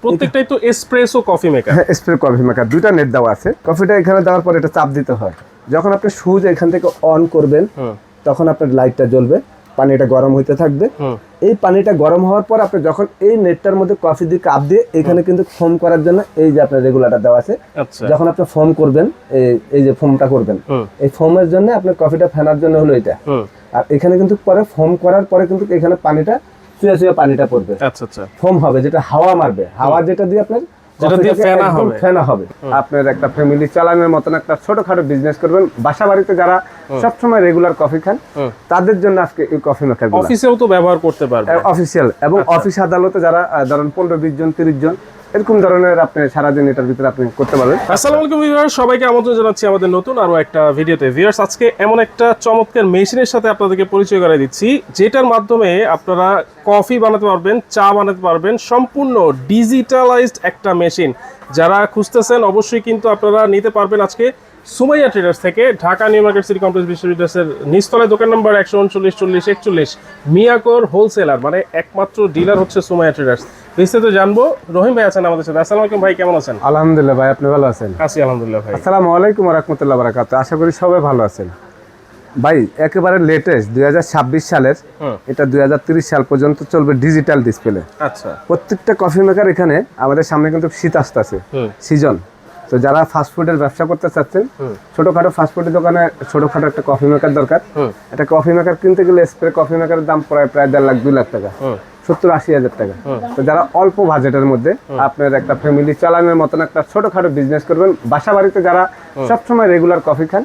প্রত্যেকটাই তো espresso coffee maker. হ্যাঁ, এসপ্রেসো কফি মেকার, দুইটা নেট দেওয়া আছে। কফিটা এখানে দেওয়ার পর এটা চাপ দিতে হয়। যখন আপনি সুইচ এখান থেকে অন করবেন তখন আপনার লাইটটা জ্বলবে, পানিটা গরম হইতে থাকবে। এই পানিটা গরম হওয়ার পর আপনি যখন এই নেটটার মধ্যে কফি দিয়ে কাপ দিয়ে এখানে কিন্তু ফোম করার জন্য এই যে আপনার রেগুলেটর দেওয়া আছে। যখন আপনি ফোম করবেন, এই যে ফোমটা করবেন, এই ফোমের জন্য আপনার কফিটা ফেনার জন্য হলো এটা। আর এখানে কিন্তু পরে ফোম করার পরে কিন্তু এখানে পানিটা চুয়া চুয়া পানিটা পড়বে। আচ্ছা আচ্ছা, ফোম হবে, যেটা হাওয়া মারবে, হাওয়া যেটা দিয়ে আপনার ফেনা হবে। আপনার একটা ফ্যামিলি চালানোর মতন একটা ছোটখাটো বিজনেস করবেন, বাসা বাড়িতে যারা সবসময় রেগুলার কফি খান তাদের জন্য আজকে এই কফি মেকার। অফিসেও তো ব্যবহার করতে পারবেন, অফিসিয়াল এবং অফিস আদালতে যারা ধরেন 15-20 জন 30 জন এরকম ধরনের আপনি সারাদিন এটার ভিতরে আপনি করতে পারবেন। আসসালামু আলাইকুম ভিউয়ার্স, সবাইকে আমন্ত্রণ জানাচ্ছি আমাদের নতুন আরো একটা ভিডিওতে। ভিউয়ার্স, আজকে এমন একটা চমৎকার মেশিনের সাথে আপনাদেরকে পরিচয় করিয়ে দিচ্ছি, যেটার মাধ্যমে আপনারা কফি বানাতে পারবেন, চা বানাতে পারবেন। সম্পূর্ণ ডিজিটালাইজড একটা মেশিন। যারা খুঁজতেছেন অবশ্যই কিন্তু আপনারা নিতে পারবেন আজকে সুমাইয়া ট্রেডার্স থেকে, Dhaka new market city complex বিশ্ববিদ্যালয়ের নিচতলায় দোকান নম্বর 139-40-41 মিয়াকোর হোলসেলার, মানে একমাত্র ডিলার হচ্ছে সুমাইয়া ট্রেডার্স। বিস্তারিত জানবো। রহিম ভাই আছেন আমাদের সাথে। আসসালামু আলাইকুম ভাই, কেমন আছেন? আলহামদুলিল্লাহ ভাই, আপনি ভালো আছেন? আছি আলহামদুলিল্লাহ ভাই। আসসালামু আলাইকুম ওয়া রাহমাতুল্লাহি ওয়া বারাকাতুহু। আশা করি সবাই ভালো আছেন ভাই। একেবারে লেটেস্ট 2026 সালের, এটা 2030 সাল পর্যন্ত চলবে ডিজিটাল ডিসপ্লে। আচ্ছা, প্রত্যেকটা কফি মেকার এখানে আমাদের সামনে কিন্তু শীত আসতেছে, সিজন। তো যারা ফাস্টফুডের ব্যবসা করতে চাচ্ছেন, ছোটখাটো ফাস্টফুডের দোকানে ছোটখাটো একটা কফি মেকার দরকার। একটা কফি মেকার কিনতে গেলে স্প্রে কফি মেকারের দাম প্রায় 1.5 লাখ 2 লাখ টাকা, 70-80 হাজার টাকা। তো যারা অল্প বাজেটের মধ্যে আপনার একটা ফ্যামিলি চালানোর মতন একটা ছোটখাটো বিজনেস করবেন, বাসা বাড়িতে যারা সবসময় রেগুলার কফি খান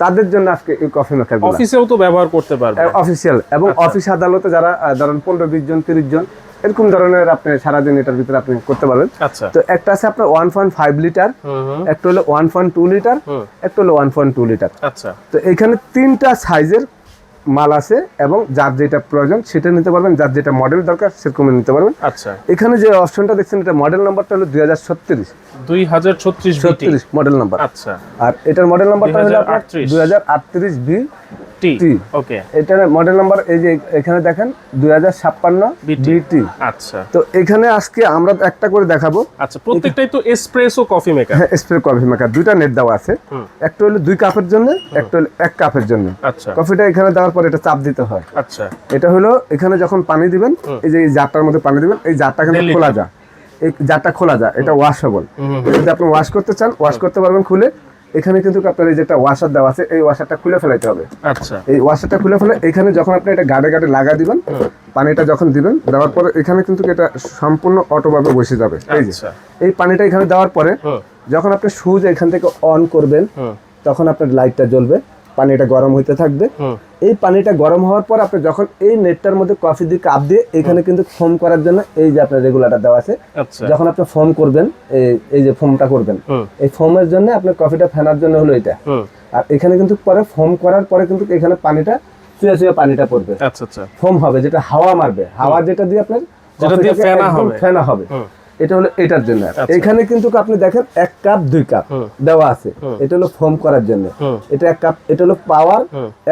তাদের জন্য আজকে এই কফি মেকার। অফিসেও তো ব্যবহার করতে পারবেন, অফিসিয়াল এবং অফিস আদালতে যারা ধরেন 15-20 জন 30 জন এরকম ধরনের আপনি সারাদিন এটার ভিতরে আপনি করতে পারবেন। আচ্ছা, তো একটা আছে আপনার 1.5 লিটার, একটা হলো 1.2 লিটার, একটা হলো 1.2 লিটার। আচ্ছা, তো এখানে 3টা সাইজের মাল আছে এবং যার যেটা প্রয়োজন সেটা নিতে পারবেন, যার যেটা মডেল দরকার সেরকম নিতে পারবেন। আচ্ছা, এখানে যে অপশনটা দেখছেন এটা মডেল নাম্বারটা হলো 2036 মডেল নাম্বার। আচ্ছা, আর এটার মডেল নাম্বারটা হলো 2038 বি টি। ওকে, এটার মডেল নাম্বার এই যে এখানে দেখেন 2056 বিটি। আচ্ছা, তো এখানে আজকে আমরা একটা করে দেখাবো। আচ্ছা, প্রত্যেকটাই তো এসপ্রেসো কফি মেকার। হ্যাঁ, এসপ্রেসো কফি মেকার, দুইটা নেট দেওয়া আছে। একটা হলো 2 কাপের জন্য, একটা হলো 1 কাপের জন্য। আচ্ছা, কফিটা এখানে দেওয়ার পর এটা চাপ দিতে হয়। আচ্ছা, এটা হলো এখানে যখন পানি দিবেন, এই যে এই জারটার মধ্যে পানি দিবেন, এই জারটা কিন্তু খোলা যায়, এই জারটা খোলা যায়, এটা ওয়াশেবল। যদি আপনি ওয়াশ করতে চান ওয়াশ করতে পারবেন খুলে। এখানে কিন্তু আপনার এই যেটা ওয়াশার দেওয়া আছে, এই ওয়াশারটা খুলে ফেলাইতে হবে। আচ্ছা, এই ওয়াশারটা খুলে ফেলে এখানে যখন আপনি এটা গাড়ে গাড়ে লাগা দিবেন, পানিটা যখন দিবেন, দেওয়ার পরে এখানে কিন্তু এটা সম্পূর্ণ অটোভাবে বসে যাবে। এই যে এই পানিটা এখানে দেওয়ার পরে যখন আপনি সুইচ এখান থেকে অন করবেন তখন আপনার লাইটটা জ্বলবে, পানিটা গরম হইতে থাকবে। এই পানিটা গরম হওয়ার পর আপনি যখন এই নেটটার মধ্যে কফি দিয়ে কাপ দিয়ে এখানে কিন্তু ফোম করার জন্য এই যে আপনার রেগুলেটর দেওয়া আছে। যখন আপনি ফোম করবেন, এই যে ফোমটা করবেন, এই ফোমের জন্য আপনার কফিটা ফেনার জন্য হলো এটা। আর এখানে কিন্তু পরে ফোম করার পরে কিন্তু এখানে পানিটা চুয়া চুয়া পানিটা পড়বে। আচ্ছা আচ্ছা, ফোম হবে, যেটা হাওয়া মারবে, হাওয়া যেটা দিয়ে আপনার ফেনা হবে। এটা হলো এটার জন্য। এখানে কিন্তু আপনি দেখেন 1 কাপ 2 কাপ দেওয়া আছে, এটা হলো ফোম করার জন্য। এটা 1 কাপ, এটা হলো পাওয়ার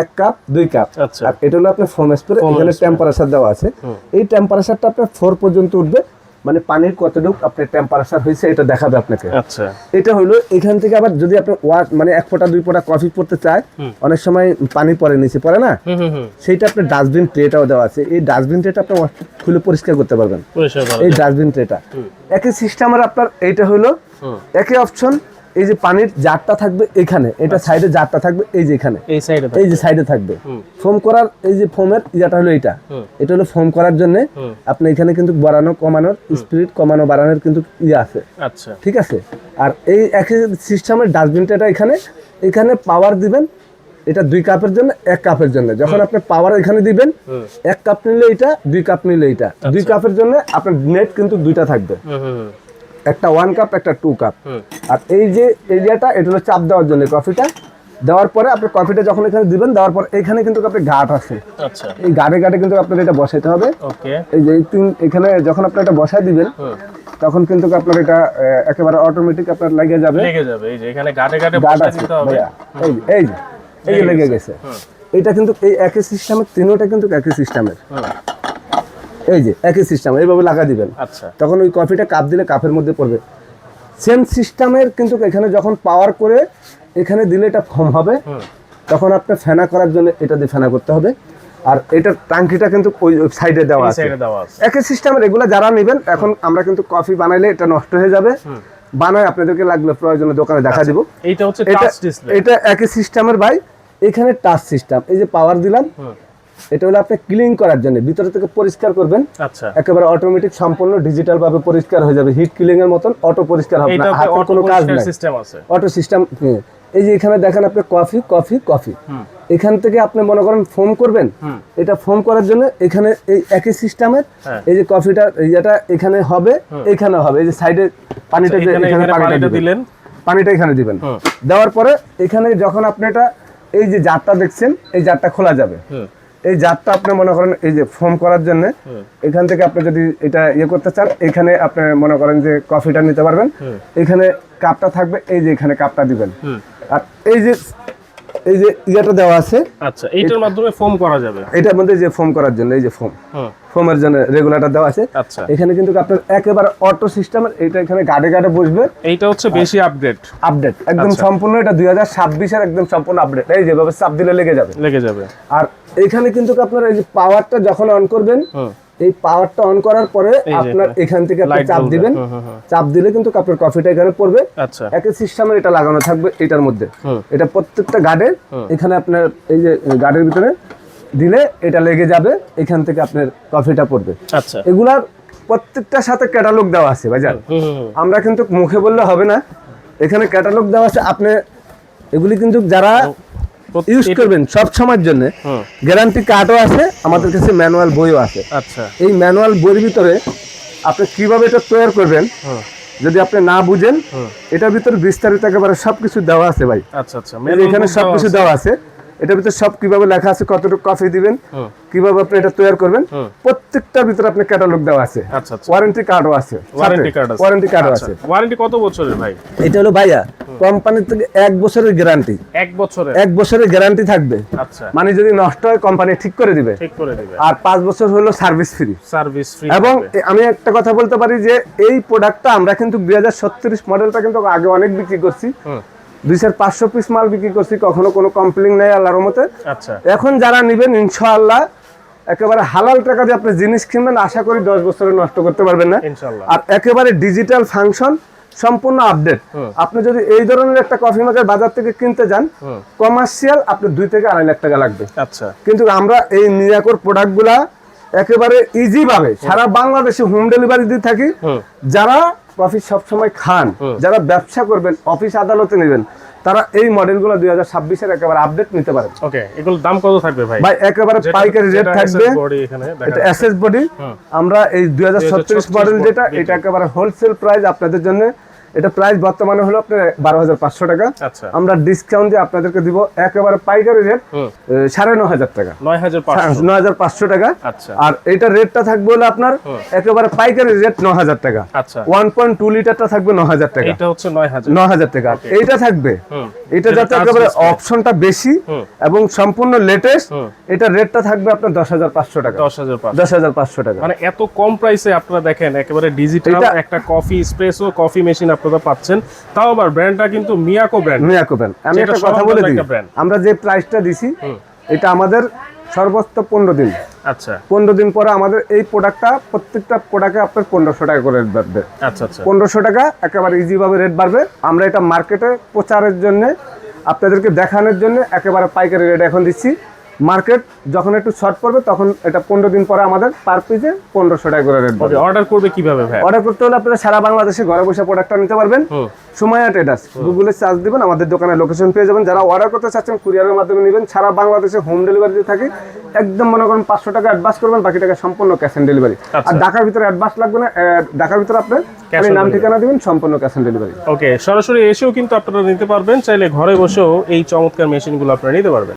1 কাপ 2 কাপ। আর এটা হলো আপনার ফোম স্প্রে। এখানে টেম্পারেচার দেওয়া আছে, এই টেম্পারেচারটা আপনার 4 পর্যন্ত উঠবে, মানে পানির কতটুকু আপনার টেম্পারেচার হয়েছে এটা দেখাবে আপনাকে। আচ্ছা, এটা হলো এখান থেকে আবার যদি আপনি মানে 1 ফোঁটা 2 ফোঁটা কফি পড়তে চায়, অনেক সময় পানি পড়ে নিচে পড়ে না, সেইটা আপনার ডাস্টবিন ট্রেটাও দেওয়া আছে। এই ডাস্টবিন ট্রেটা আপনি খুলে পরিষ্কার করতে পারবেন, এই ডাস্টবিন ট্রেটা। একই সিস্টেমের আপনার এইটা হলো একই অপশন। এই যে পানির জারটা থাকবে এখানে, এটা সাইডে জারটা থাকবে এই যে এখানে, এই যে সাইডে থাকবে ফোম করার। এই যে ফোমের ইয়াটা হলো এটা, এটা হলো ফোম করার জন্য। আপনি এখানে কিন্তু বাড়ানো কমানোর, স্পিড কমানো বাড়ানোর কিন্তু ইয়ে আছে। আচ্ছা, ঠিক আছে। আর এই একই সিস্টেমের ডাস্টবিনটা এখানে, এখানে পাওয়ার দিবেন, এটা 2 কাপের জন্য 1 কাপের জন্য। যখন আপনি পাওয়ার এখানে দিবেন, 1 কাপ নিলে এটা, 2 কাপ নিলে এটা। 2 কাপের জন্য আপনার নেট কিন্তু 2টা থাকবে, একটা 1 কাপ একটা 2 কাপ। আর এই যে এরিয়াটা এটা হলো চাপ দেওয়ার জন্য। কফিটা দেওয়ার পরে আপনি কফিটা যখন এখানে দিবেন, দেওয়ার পর এখানে কিন্তু আপনি গাঁট আছে, এই গাঁটে গাঁটে কিন্তু আপনার এটা বসাইতে হবে। এই যে এখানে যখন আপনি এটা বসাই দিবেন তখন কিন্তু আপনার এটা একেবারে অটোমেটিক আপনার লেগে যাবে। এই যে এখানে গাঁটে গাঁটে বসাই দিতে হবে। এই যে লেগে গেছে। এটা কিন্তু এই একই সিস্টেমের, তিনটা কিন্তু একই সিস্টেমের। এই যে একই সিস্টেম এইভাবে লাগা দিবেন, আচ্ছা তখন ওই কফিটা কাপ দিলে কাপের মধ্যে পড়বে। সেম সিস্টেমের কিন্তু এখানে যখন পাওয়ার করে এখানে দিলে এটা ফোম হবে, তখন আপনি ফেনা করার জন্য এটা দিয়ে ফেনা করতে হবে। আর এটার টাঙ্কিটা কিন্তু ওই সাইডে দেওয়া আছে, একই সিস্টেমের। এগুলো যারা নেবেন, এখন আমরা কিন্তু কফি বানাইলে এটা নষ্ট হয়ে যাবে, বানায় আপনাদেরকে লাগলে প্রয়োজনে দোকানে দেখা দিব। এইটা হচ্ছে টাচ ডিসপ্লে, এটা একই সিস্টেমের ভাই। এখানে টাচ সিস্টেম, এই যে পাওয়ার দিলাম, এটা হলো আপনি ক্লিন করার জন্য, ভিতর থেকে পরিষ্কার করবেন। আচ্ছা, একেবারে অটোমেটিক সম্পূর্ণ ডিজিটাল ভাবে পরিষ্কার হয়ে যাবে, হিট কিলিং এর মতন অটো পরিষ্কার হবে না, হাতের কোনো কাজ নাই, সিস্টেম আছে, অটো সিস্টেম। এই যে এখানে দেখেন আপনি কফি কফি কফি, এখান থেকে আপনি মনে করেন ফোম করবেন, এটা ফোম করার জন্য এখানে এই একই সিস্টেমের এই যে কফিটা এটা এখানে হবে, এখানে হবে, এই যে সাইডে পানিটা যে এখানে পানিটা দিলেন, পানিটা এখানে দিবেন, দেওয়ার পরে এখানে যখন আপনি এটা এই যে জারটা দেখছেন, এই জারটা খোলা যাবে। এই জারটা আপনি মনে করেন এই যে ফোম করার জন্য এখান থেকে আপনি যদি এটা ইয়ে করতে চান, এখানে আপনি মনে করেন যে কফিটা নিতে পারবেন, এখানে কাপটা থাকবে, এই যে এখানে কাপটা দিবেন। আর এই যে ইয়েটা দেওয়া আছে, আচ্ছা, এইটার মাধ্যমে ফোম করা যাবে, এটার মধ্যে যে ফোম করার জন্য এই যে ফোমের জন্য রেগুলেটর দেওয়া আছে। আচ্ছা, এখানে কিন্তু আপনার একেবারে অটো সিস্টেমের, এটা এখানে গাড়ে গাড়ে বসবে। এইটা হচ্ছে বেশি আপডেট একদম সম্পূর্ণ, এটা 2026 এর একদম সম্পূর্ণ আপডেট। এই যেভাবে চাপ দিলে লেগে যাবে। আর এখানে কিন্তু আপনার এই যে পাওয়ারটা যখন অন করবেন, এই পাওয়ারটা অন করার পরে আপনার এখান থেকে আপনি চাপ দিবেন, চাপ দিলে কিন্তু আপনার কফিটা এখানে পড়বে। আচ্ছা, একই সিস্টেমের এটা লাগানো থাকবে এটার মধ্যে, এটা প্রত্যেকটা গার্ডে এখানে আপনার এই যে গার্ডের ভিতরে দিলে এটা লেগে যাবে, এখান থেকে আপনার কফিটা পড়বে। আচ্ছা, এগুলার প্রত্যেকটার সাথে ক্যাটালগ দেওয়া আছে ভাইজান, আমরা কিন্তু মুখে বললে হবে না, এখানে ক্যাটালগ দেওয়া আছে। আপনি এগুলি কিন্তু যারা ইউজ করবেন সব সময়ের জন্য, গ্যারান্টি কার্ডও আছে, আমাদের কাছে ম্যানুয়াল বইও আছে। আচ্ছা, এই ম্যানুয়াল বইয়ের ভিতরে আপনি কিভাবে এটা তৈরি করবেন যদি আপনি না বুঝেন, এটার ভিতরে বিস্তারিত একেবারে সবকিছু দেওয়া আছে ভাই। আচ্ছা, আচ্ছা, এখানে সবকিছু দেওয়া আছে, এটার ভিতরে সব কিভাবে লেখা আছে, কতটুকু কফি দিবেন, কিভাবে আপনি এটা তৈরি করবেন, প্রত্যেকটার ভিতরে আপনি ক্যাটালগ দেওয়া আছে। আচ্ছা, আচ্ছা, ওয়ারেন্টি কার্ডও আছে, ওয়ারেন্টি কার্ডও আছে। ওয়ারেন্টি কত বছরের ভাই? এটা হলো ভাইয়া কোম্পানি থেকে 1 বছরের গ্যারান্টি, 1 বছরের গ্যারান্টি থাকবে। আচ্ছা, মানে যদি নষ্ট হয় কোম্পানি ঠিক করে দিবে, আর 5 বছর হলো সার্ভিস ফ্রি। এবং আমি একটা কথা বলতে পারি যে এই প্রোডাক্টটা আমরা কিন্তু 2036 মডেলটা কিন্তু আগে অনেক বিক্রি করছি, 2500 পিস মাল বিক্রি করছি, কখনো কোনো কমপ্লেইন নেই আল্লাহর রহমতে। আচ্ছা, এখন যারা নেবেন ইনশাআল্লাহ একেবারে হালাল টাকা দিয়ে আপনি জিনিস কিনবেন, আশা করি 10 বছরে নষ্ট করতে পারবেন না ইনশাআল্লাহ। আর একেবারে ডিজিটাল ফাংশন, সম্পূর্ণ আপডেট। আপনি যদি এই ধরনের একটা কফি মেকার বাজার থেকে কিনতে যান কমার্শিয়াল, আপনি 2 থেকে 2.5 লাখ টাকা লাগবে। আচ্ছা, কিন্তু আমরা এই মিয়াকোর প্রোডাক্টগুলা একেবারে ইজি ভাবে সারা বাংলাদেশে হোম ডেলিভারি দিয়ে থাকি। যারা কফি সবসময় খান, যারা ব্যবসা করবেন, অফিস আদালতে নেবেন, তারা এই মডেলগুলো 2026 এর একেবারে আপডেট নিতে পারেন। ওকে, এগুলোর দাম কত থাকবে ভাই? ভাই একেবারে পাইকারি রেট থাকবে। এটা এসএস বডি, আমরা এই 2036 মডেল যেটা, এটা একেবারে হোলসেল প্রাইস আপনাদের জন্য। এটা প্রাইস বর্তমানে হলো আপনার 12,500 টাকা। আচ্ছা, আমরা আমরা ডিসকাউন্ট দিয়ে আপনাদেরকে দিব একেবারে পাইকারি রেট 9,500 টাকা, 9,500 টাকা। আচ্ছা, আর এটা রেটটা থাকবে হলো আপনার একেবারে পাইকারি রেট 9,000 টাকা। আচ্ছা, 1.2 লিটারটা থাকবে 9,000 টাকা, এটা হচ্ছে 9,000 9,000 টাকা। এইটা থাকবে, এটা যাতে একেবারে অপশনটা বেশি এবং সম্পূর্ণ লেটেস্ট, এটা রেটটা থাকবে আপনার 10,500 টাকা, 10,500 টাকা। মানে এত কম প্রাইসে আপনারা দেখেন একেবারে ডিজিটাল একটা কফি এসপ্রেসো কফি মেশিন আপনারা পাচ্ছেন, তাও আবার ব্র্যান্ডটা কিন্তু মিয়াকো ব্র্যান্ড। আমি একটা কথা বলে দিই, আমরা যে প্রাইসটা দিছি এটা আমাদের সর্বোচ্চ 15 দিন। আচ্ছা, 15 দিন পরে আমাদের এই প্রোডাক্টটা প্রত্যেকটা প্রোডাক্টে আপনার 1500 টাকা করে রেট বাড়বে। আচ্ছা, আচ্ছা, 1500 টাকা একেবারে ইজি ভাবে রেট বাড়বে। আমরা এটা মার্কেটে প্রচারের জন্য, আপনাদেরকে দেখানোর জন্য একেবারে পাইকারি রেট এখন দিচ্ছি। মার্কেট যখন একটু শর্ট পড়বে তখন এটা 15 দিন পরে আমাদের পার পিসে 1500 টাকা করে রেট পাবে। অর্ডার করবে কিভাবে ভাই? অর্ডার করতে হলে আপনারা সারা বাংলাদেশে ঘরে বসে প্রোডাক্টটা নিতে পারবেন। সুমাইয়া ট্রেডার্স গুগলে সার্চ দিবেন, আমাদের দোকানের লোকেশন পেয়ে যাবেন। যারা অর্ডার করতে চাচ্ছেন কুরিয়ারের মাধ্যমে নেবেন, সারা বাংলাদেশে হোম ডেলিভারি দিয়ে থাকি। একদম মনে করেন 500 টাকা অ্যাডভান্স করবেন, বাকি টাকা সম্পূর্ণ ক্যাশ অন ডেলিভারি। আর ঢাকার ভিতরে অ্যাডভান্স লাগবে না, ঢাকার ভিতরে আপনার নাম ঠিকানা দিবেন, সম্পূর্ণ ক্যাশ অন ডেলিভারি। ওকে, সরাসরি এসেও কিন্তু আপনারা নিতে পারবেন, চাইলে ঘরে বসেও এই চমৎকার মেশিনগুলো আপনারা নিতে পারবেন।